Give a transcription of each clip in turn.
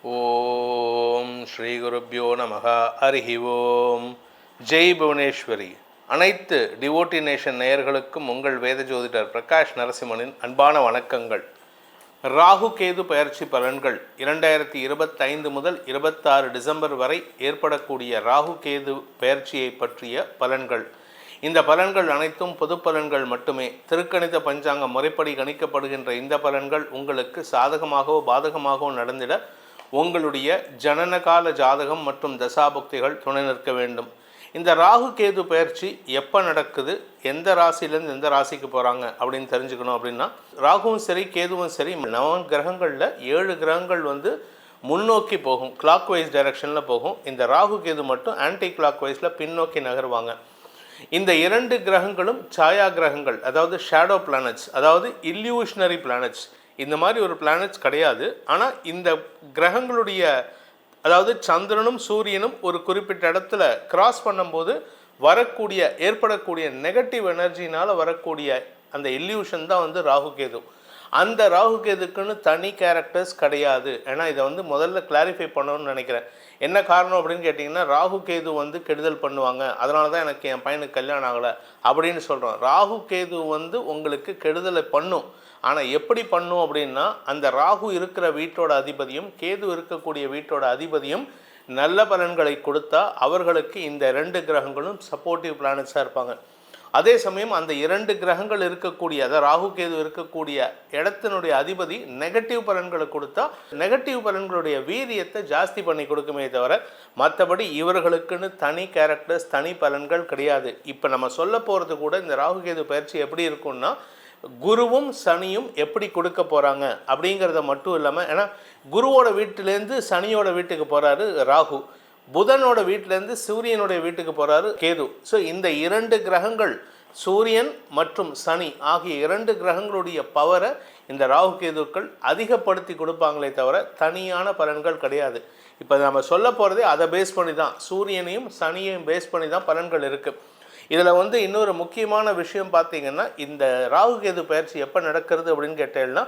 ஓம் ஸ்ரீ குருப்யோ நமஹ. ஹரிஹி ஓம். ஜெய் புவனேஸ்வரி. அனைத்து டிவோட்டி நேஷன் நேயர்களுக்கும் உங்கள் வேத ஜோதிடர் பிரகாஷ் நரசிம்மனின் அன்பான வணக்கங்கள். ராகு கேது பயிற்சி பலன்கள் 2025 முதல் 26 டிசம்பர் வரை ஏற்படக்கூடிய ராகு கேது பயிற்சியை பற்றிய பலன்கள். இந்த பலன்கள் அனைத்தும் பொது பலன்கள் மட்டுமே. திருக்கணித பஞ்சாங்க முறைப்படி கணிக்கப்படுகின்ற இந்த பலன்கள் உங்களுக்கு சாதகமாகவோ பாதகமாகவோ நடந்திட உங்களுடைய ஜனனகால ஜாதகம் மற்றும் தசாபுக்திகள் துணை நிற்க வேண்டும். இந்த ராகு கேது பயிற்சி எப்போ நடக்குது, எந்த ராசியிலேருந்து எந்த ராசிக்கு போகிறாங்க அப்படின்னு தெரிஞ்சுக்கணும். அப்படின்னா ராகுவும் சரி கேதுவும் சரி, நவ கிரகங்களில் 7 கிரகங்கள் முன்னோக்கி போகும், கிளாக் வைஸ் டைரக்ஷனில் போகும். இந்த ராகு கேது மட்டும் ஆன்டி கிளாக் வைஸில் பின்னோக்கி நகருவாங்க. இந்த 2 கிரகங்களும் சாயா கிரகங்கள், அதாவது ஷேடோ பிளானட்ஸ், அதாவது இல்யூஷனரி பிளானட்ஸ். இந்த மாதிரி ஒரு பிளானட்ஸ் கிடையாது. ஆனால் இந்த கிரகங்களுடைய, அதாவது சந்திரனும் சூரியனும் ஒரு குறிப்பிட்ட இடத்துல கிராஸ் பண்ணும்போது ஏற்படக்கூடிய நெகட்டிவ் எனர்ஜினால் வரக்கூடிய அந்த இல்யூஷன் தான் ராகு கேது. அந்த ராகு கேதுக்குன்னு தனி கேரக்டர்ஸ் கிடையாது. ஏன்னா இதை முதல்ல கிளாரிஃபை பண்ணணும்னு நினைக்கிறேன். என்ன காரணம் அப்படின்னு கேட்டிங்கன்னா, ராகு கேது கெடுதல் பண்ணுவாங்க, அதனால தான் எனக்கு என் பையனுக்கு கல்யாணம் ஆகலை அப்படின்னு சொல்கிறோம். ராகு கேது உங்களுக்கு கெடுதலை பண்ணும். ஆனால் எப்படி பண்ணும் அப்படின்னா, அந்த ராகு இருக்கிற வீட்டோட அதிபதியும் கேது இருக்கக்கூடிய வீட்டோட அதிபதியும் நல்ல பலன்களை கொடுத்தா அவர்களுக்கு இந்த 2 கிரகங்களும் சப்போர்ட்டிவ் பிளானட்ஸாக இருப்பாங்க. அதே சமயம் அந்த 2 கிரகங்கள் இருக்கக்கூடிய, அதாவது ராகு கேது இருக்கக்கூடிய இடத்தினுடைய அதிபதி நெகட்டிவ் பலன்களை கொடுத்தா நெகட்டிவ் பலன்களுடைய வீரியத்தை ஜாஸ்தி பண்ணி கொடுக்குமே தவிர மற்றபடி இவர்களுக்குன்னு தனி கேரக்டர்ஸ், தனி பலன்கள் கிடையாது. இப்போ நம்ம சொல்ல போகிறது கூட இந்த ராகு கேது பயிற்சி எப்படி இருக்கும்னா, குருவும் சனியும் எப்படி கொடுக்க போகிறாங்க அப்படிங்கிறத மட்டும் இல்லாமல், ஏன்னா குருவோட வீட்டிலேருந்து சனியோட வீட்டுக்கு போகிறாரு ராகு, புதனோட வீட்டிலேருந்து சூரியனுடைய வீட்டுக்கு போகிறாரு கேது. ஸோ இந்த 2 கிரகங்கள், சூரியன் மற்றும் சனி ஆகிய 2 கிரகங்களுடைய பவரை இந்த ராகு கேதுக்கள் அதிகப்படுத்தி கொடுப்பாங்களே தவிர தனியான பலன்கள் கிடையாது. இப்போ நம்ம சொல்ல போகிறதே அதை பேஸ் பண்ணி தான், சூரியனையும் சனியையும் பேஸ் பண்ணி தான் பலன்கள் இருக்குது. இதில் இன்னொரு முக்கியமான விஷயம் பார்த்திங்கன்னா, இந்த ராகு கேது பயிற்சி எப்போ நடக்கிறது அப்படின்னு கேட்டேன்னா,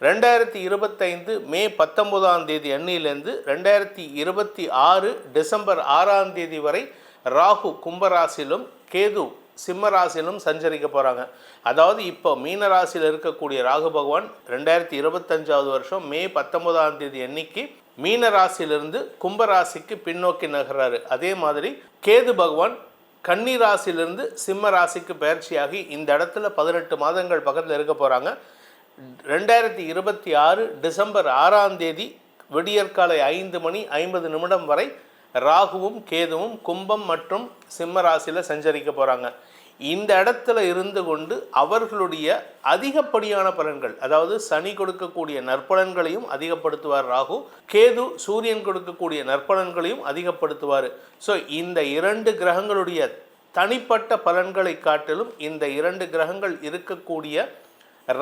2025 மே 19 அன்னிலேருந்து 2026 டிசம்பர் 6 வரை ராகு கும்பராசிலும் கேது சிம்ம ராசியிலும் சஞ்சரிக்க போகிறாங்க. அதாவது இப்போ மீன ராசியில் இருக்கக்கூடிய ராகு பகவான் 2025 வருஷம் மே 19 அன்னைக்கு மீன ராசியிலிருந்து கும்பராசிக்கு பின்னோக்கி நகர்றாரு. அதே மாதிரி கேது பகவான் கன்னி ராசியிலிருந்து சிம்ம ராசிக்கு பயிற்சியாகி இந்த இடத்துல 18 மாதங்கள் பக்கத்தில் இருக்க போகிறாங்க. 2026 டிசம்பர் 6 விடியற்காலை 5:50 வரை ராகுவும் கேதுவும் கும்பம் மற்றும் சிம்ம ராசியில் சஞ்சரிக்க போகிறாங்க. இந்த இடத்துல இருந்து கொண்டு அவர்களுடைய அதிகப்படியான பலன்கள், அதாவது சனி கொடுக்கக்கூடிய நற்பலன்களையும் அதிகப்படுத்துவார் ராகு, கேது சூரியன் கொடுக்கக்கூடிய நற்பலன்களையும் அதிகப்படுத்துவார். ஸோ இந்த 2 கிரகங்களுடைய தனிப்பட்ட பலன்களை காட்டிலும் இந்த 2 கிரகங்கள் இருக்கக்கூடிய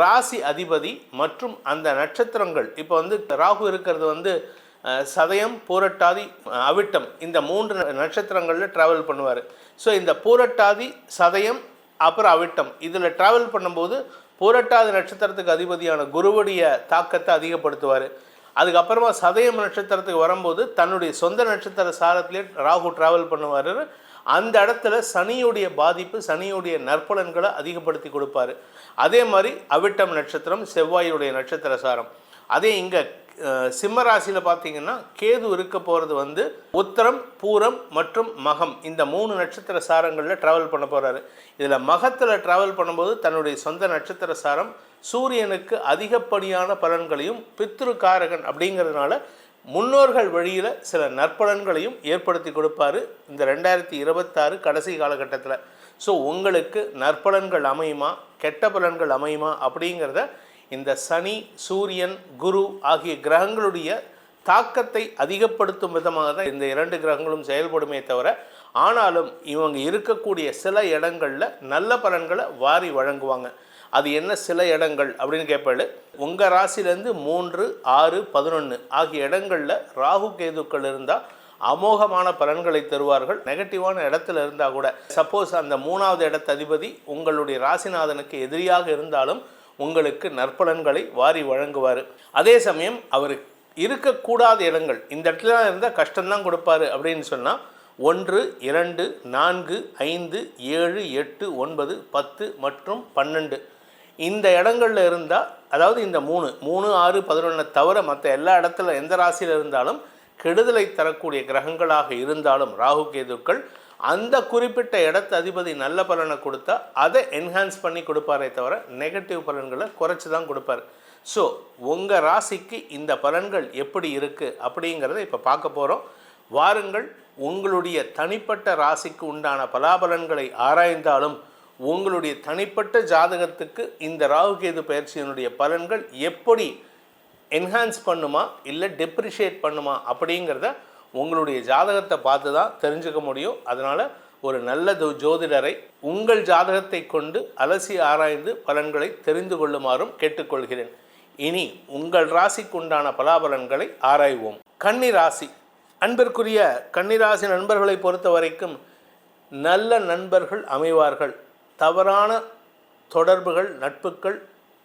ராசி அதிபதி மற்றும் அந்த நட்சத்திரங்கள், இப்போ ராகு இருக்கிறது சதயம், பூரட்டாதி, அவிட்டம், இந்த 3 நட்சத்திரங்களில் ட்ராவல் பண்ணுவார். ஸோ இந்த பூரட்டாதி, சதயம், அப்புறம் அவிட்டம் இதில் ட்ராவல் பண்ணும்போது பூரட்டாதி நட்சத்திரத்துக்கு அதிபதியான குருவுடைய தாக்கத்தை அதிகப்படுத்துவார். அதுக்கப்புறமா சதயம் நட்சத்திரத்துக்கு வரும்போது தன்னுடைய சொந்த நட்சத்திர சாரத்திலே ராகு ட்ராவல் பண்ணுவார். அந்த இடத்துல சனியுடைய பாதிப்பு, சனியுடைய நற்பலன்களை அதிகப்படுத்தி கொடுப்பார். அதே மாதிரி அவிட்டம் நட்சத்திரம் செவ்வாயுடைய நட்சத்திர சாரம். அதே இங்கே சிம்ம ராசியில் பார்த்தீங்கன்னா கேது இருக்க போகிறது உத்தரம், பூரம் மற்றும் மகம், இந்த 3 நட்சத்திர சாரங்களில் ட்ராவல் பண்ண போகிறாரு. இதில் மகத்தில் ட்ராவல் பண்ணும்போது தன்னுடைய சொந்த நட்சத்திர சாரம் சூரியனுக்கு அதிகப்படியான பலன்களையும், பித்ருக்காரகன் அப்படிங்கிறதுனால முன்னோர்கள் வழியில் சில நற்பலன்களையும் ஏற்படுத்தி கொடுப்பார் இந்த 2026 கடைசி காலகட்டத்தில். ஸோ உங்களுக்கு நற்பலன்கள் அமையுமா, கெட்ட பலன்கள் அமையுமா அப்படிங்கிறத இந்த சனி, சூரியன், குரு ஆகிய கிரகங்களுடைய தாக்கத்தை அதிகப்படுத்தும் விதமாக தான் இந்த 2 கிரகங்களும் செயல்படுமே தவிர, ஆனாலும் இவங்க இருக்கக்கூடிய சில இடங்களில் நல்ல பலன்களை வாரி வழங்குவாங்க. அது என்ன சில இடங்கள் அப்படின்னு கேட்பாரு. உங்கள் ராசிலேருந்து 3, 6, 11 ஆகிய இடங்களில் ராகு கேதுக்கள் இருந்தால் அமோகமான பலன்களை தருவார்கள். நெகட்டிவான இடத்துல இருந்தால் கூட, சப்போஸ் அந்த 3வது இடத்த அதிபதி உங்களுடைய ராசிநாதனுக்கு எதிரியாக இருந்தாலும் உங்களுக்கு நற்பலன்களை வாரி வழங்குவார். அதே சமயம் அவர் இருக்கக்கூடாத இடங்கள், இந்த இடத்துல இருந்தால் கஷ்டம்தான் கொடுப்பாரு அப்படின்னு சொன்னால் 1, 2, 4, 5, 7, 8, 9, 10 மற்றும் 12 இந்த இடங்களில் இருந்தால், அதாவது இந்த 3, 6, 11 தவிர மற்ற எல்லா இடத்துல எந்த ராசியில் இருந்தாலும் கெடுதலை தரக்கூடிய கிரகங்களாக இருந்தாலும் ராகு கேதுக்கள் அந்த குறிப்பிட்ட இடத்து அதிபதி நல்ல பலனை கொடுத்தா அதை என்ஹான்ஸ் பண்ணி கொடுப்பாரே தவிர நெகட்டிவ் பலன்களை குறைச்சி தான் கொடுப்பார். ஸோ உங்கள் ராசிக்கு இந்த பலன்கள் எப்படி இருக்குது அப்படிங்கிறத இப்போ பார்க்க போகிறோம். வாருங்கள், உங்களுடைய தனிப்பட்ட ராசிக்கு உண்டான பலாபலன்களை ஆராய்ந்தாலும் உங்களுடைய தனிப்பட்ட ஜாதகத்துக்கு இந்த ராகுகேது பயிற்சியினுடைய பலன்கள் எப்படி என்ஹான்ஸ் பண்ணுமா இல்லை டெப்ரிஷியேட் பண்ணுமா அப்படிங்கிறத உங்களுடைய ஜாதகத்தை பார்த்து தான் தெரிஞ்சுக்க முடியும். அதனால் ஒரு நல்ல ஜோதிடரை உங்கள் ஜாதகத்தை கொண்டு அலசி ஆராய்ந்து பலன்களை தெரிந்து கொள்ளுமாறும் கேட்டுக்கொள்கிறேன். இனி உங்கள் ராசிக்கு உண்டான பலாபலன்களை ஆராய்வோம். கன்னி ராசி. அன்பிற்குரிய கன்னிராசி நண்பர்களை பொறுத்த வரைக்கும் நல்ல நண்பர்கள் அமைவார்கள். தவறான தொடர்புகள், நட்புகள்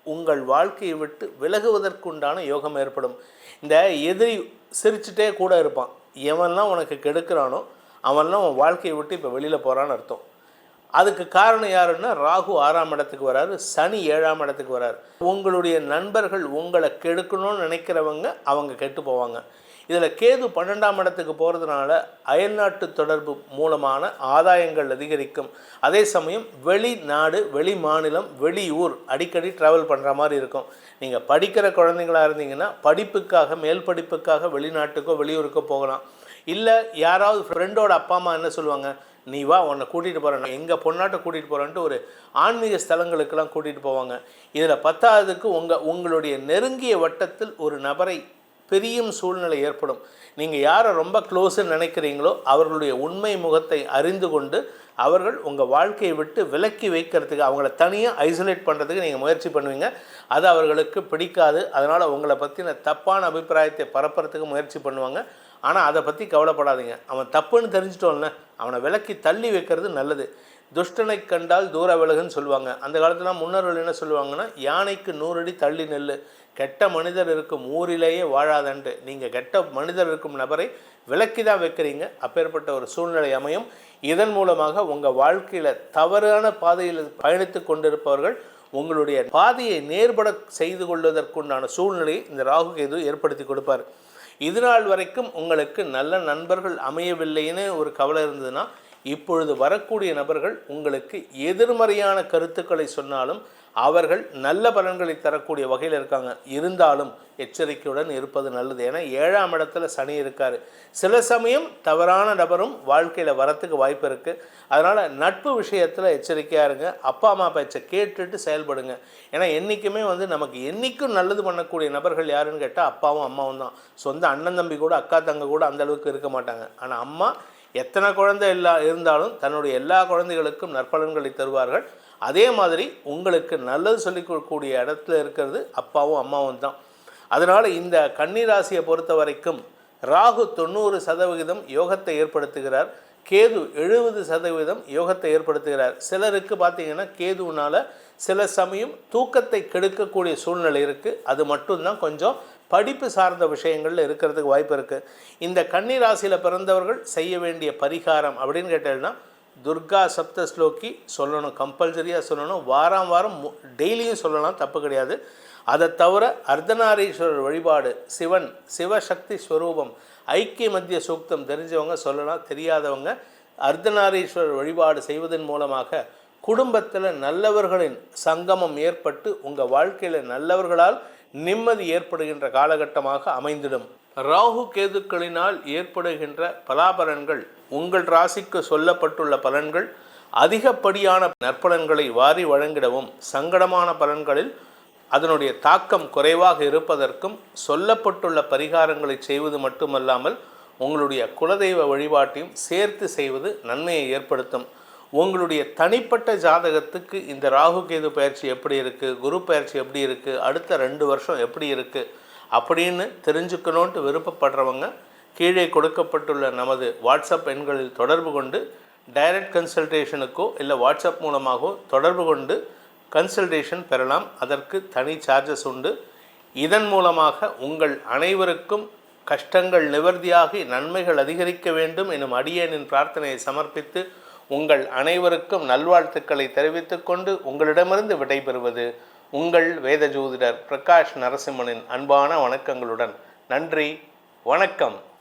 உங்கள் வாழ்க்கையை விட்டு விலகுவதற்குண்டான யோகம் ஏற்படும். இந்த எதிரி சிரிச்சுட்டே கூட இருப்பான், எவன்லாம் உனக்கு கெடுக்கிறானோ அவன்லாம் உன் வாழ்க்கையை விட்டு இப்போ வெளியில் போகிறான்னு அர்த்தம். அதுக்கு காரணம் யாருன்னா ராகு 6ஆம் இடத்துக்கு வராரு, சனி 7ஆம் இடத்துக்கு வராரு. உங்களுடைய நண்பர்கள் உங்களை கெடுக்கணும்னு நினைக்கிறவங்க அவங்க கெட்டு போவாங்க. இதில் கேது 12ஆம் இடத்துக்கு போகிறதுனால அயல்நாட்டு தொடர்பு மூலமான ஆதாயங்கள் அதிகரிக்கும். அதே சமயம் வெளிநாடு, வெளி மாநிலம், வெளியூர் அடிக்கடி ட்ராவல் பண்ணுற மாதிரி இருக்கும். நீங்கள் படிக்கிற குழந்தைங்களாக இருந்தீங்கன்னா படிப்புக்காக, மேல் படிப்புக்காக வெளிநாட்டுக்கோ வெளியூருக்கோ போகலாம். இல்லை யாராவது ஃப்ரெண்டோட அப்பா அம்மா என்ன சொல்லுவாங்க, நீ வா உன்னை கூட்டிகிட்டு போகிறேன், எங்கள் பொண்ணாட்டை கூட்டிகிட்டு போகிறேன்ட்டு ஒரு ஆன்மீக ஸ்தலங்களுக்கெல்லாம் கூட்டிகிட்டு போவாங்க. இதில் 10ஆவதுக்கு உங்களுடைய நெருங்கிய வட்டத்தில் ஒரு நபரை பெரியும் சூழ்நிலை ஏற்படும். நீங்கள் யாரை ரொம்ப க்ளோஸுன்னு நினைக்கிறீங்களோ அவர்களுடைய உண்மை முகத்தை அறிந்து கொண்டு அவர்கள் உங்கள் வாழ்க்கையை விட்டு விலக்கி வைக்கிறதுக்கு, அவங்கள தனியாக ஐசோலேட் பண்ணுறதுக்கு நீங்கள் முயற்சி பண்ணுவீங்க. அது அவர்களுக்கு பிடிக்காது. அதனால் உங்களை பற்றின தப்பான அபிப்பிராயத்தை பரப்புறதுக்கு முயற்சி பண்ணுவாங்க. ஆனால் அதை பற்றி கவலைப்படாதீங்க. அவன் தப்புன்னு தெரிஞ்சிட்டோம்ல, அவனை விலக்கி தள்ளி வைக்கிறது நல்லது. துஷ்டனை கண்டால் தூர விலகுன்னு சொல்லுவாங்க. அந்த காலத்தில் முன்னோர்கள் என்ன சொல்லுவாங்கன்னா, யானைக்கு 100 அடி தள்ளி நெல், கெட்ட மனிதர் இருக்கும் ஊரிலேயே வாழாதன்ட்டு. நீங்கள் கெட்ட மனிதர் இருக்கும் நபரை விலக்கி தான் வைக்கிறீங்க. அப்பேற்பட்ட ஒரு சூழ்நிலை அமையும். இதன் மூலமாக உங்கள் வாழ்க்கையில் தவறான பாதையில் பயணித்து கொண்டிருப்பவர்கள் உங்களுடைய பாதையை நேர்பட செய்து கொள்வதற்குண்டான சூழ்நிலையை இந்த ராகு கேது ஏற்படுத்தி கொடுப்பார். இதுநாள் வரைக்கும் உங்களுக்கு நல்ல நண்பர்கள் அமையவில்லைன்னு ஒரு கவலை இருந்ததுன்னா, இப்பொழுது வரக்கூடிய நபர்கள் உங்களுக்கு எதிர்மறையான கருத்துக்களை சொன்னாலும் அவர்கள் நல்ல பலன்களை தரக்கூடிய வகையில் இருக்காங்க. இருந்தாலும் எச்சரிக்கையுடன் இருப்பது நல்லது. ஏன்னா 7ஆம் இடத்துல சனி இருக்கார். சில சமயம் தவறான நபரும் வாழ்க்கையில் வரத்துக்கு வாய்ப்பு இருக்குது. அதனால் நட்பு விஷயத்தில் எச்சரிக்கையாக இருங்க. அப்பா அம்மா பேச்சை கேட்டுட்டு செயல்படுங்க. ஏன்னா என்றைக்குமே நமக்கு என்றைக்கும் நல்லது பண்ணக்கூடிய நபர்கள் யாருன்னு கேட்டால் அப்பாவும் அம்மாவும் தான். சொந்த அண்ணன் தம்பி கூட, அக்கா தங்க கூட அந்தளவுக்கு இருக்க மாட்டாங்க. ஆனால் அம்மா எத்தனை குழந்தை இருந்தாலும் தன்னுடைய எல்லா குழந்தைகளுக்கும் நற்பலன்களை தருவார்கள். அதே மாதிரி உங்களுக்கு நல்லது சொல்லிக் கொடுக்கக்கூடிய இடத்துல இருக்கிறது அப்பாவும் அம்மாவும் தான். அதனால் இந்த கன்னிராசியை பொறுத்த வரைக்கும் ராகு 90% யோகத்தை ஏற்படுத்துகிறார், கேது 70% யோகத்தை ஏற்படுத்துகிறார். சிலருக்கு பார்த்திங்கன்னா கேதுவினால் சில சமயம் தூக்கத்தை கெடுக்கக்கூடிய சூழ்நிலை இருக்குது. அது மட்டும்தான் கொஞ்சம் படிப்பு சார்ந்த விஷயங்களில் இருக்கிறதுக்கு வாய்ப்பு இருக்குது. இந்த கன்னிராசியில் பிறந்தவர்கள் செய்ய வேண்டிய பரிகாரம் அப்படின்னு கேட்டீங்கன்னா, துர்கா சப்தஸ்லோகி சொல்லணும், கம்பல்சரியாக சொல்லணும். வாரம் டெய்லியும் சொல்லலாம், தப்பு கிடையாது. அதை தவிர அர்த்தநாரீஸ்வரர் வழிபாடு, சிவன் சிவசக்தி ஸ்வரூபம் ஐக்கிய மத்திய சூக்தம் தெரிஞ்சவங்க சொல்லலாம். தெரியாதவங்க அர்த்தநாரீஸ்வரர் வழிபாடு செய்வதன் மூலமாக குடும்பத்தில் நல்லவர்களின் சங்கமம் ஏற்பட்டு உங்கள் வாழ்க்கையில் நல்லவர்களால் நிம்மதி ஏற்படுகின்ற காலகட்டமாக அமைந்திடும். ராகு கேதுக்களினால் ஏற்படுகின்ற பலாபலன்கள், உங்கள் ராசிக்கு சொல்லப்பட்டுள்ள பலன்கள் அதிகப்படியான நற்பலன்களை வாரி வழங்கிடவும், சங்கடமான பலன்களில் அதனுடைய தாக்கம் குறைவாக இருப்பதற்கும் சொல்லப்பட்டுள்ள பரிகாரங்களை செய்வது மட்டுமல்லாமல் உங்களுடைய குலதெய்வ வழிபாட்டையும் சேர்த்து செய்வது நன்மையை ஏற்படுத்தும். உங்களுடைய தனிப்பட்ட ஜாதகத்துக்கு இந்த ராகு கேது பயிற்சி எப்படி இருக்குது, குரு பயிற்சி எப்படி இருக்குது, அடுத்த 2 வருஷம் எப்படி இருக்குது அப்படின்னு தெரிஞ்சுக்கணுன்ட்டு விருப்பப்படுறவங்க கீழே கொடுக்கப்பட்டுள்ள நமது வாட்ஸ்அப் எண்களில் தொடர்பு கொண்டு டைரக்ட் கன்சல்டேஷனுக்கோ இல்லை வாட்ஸ்அப் மூலமாகவோ தொடர்பு கொண்டு கன்சல்டேஷன் பெறலாம். அதற்கு தனி சார்ஜஸ் உண்டு. இதன் மூலமாக உங்கள் அனைவருக்கும் கஷ்டங்கள் நிவர்த்தியாகி நன்மைகள் அதிகரிக்க வேண்டும் எனும் அடியேனின் பிரார்த்தனையை சமர்ப்பித்து உங்கள் அனைவருக்கும் நல்வாழ்த்துக்களை தெரிவித்துக் கொண்டு உங்களிடமிருந்து விடைபெறுவது உங்கள் வேத ஜோதிடர் பிரகாஷ் நரசிம்மனின் அன்பான வணக்கங்களுடன். நன்றி, வணக்கம்.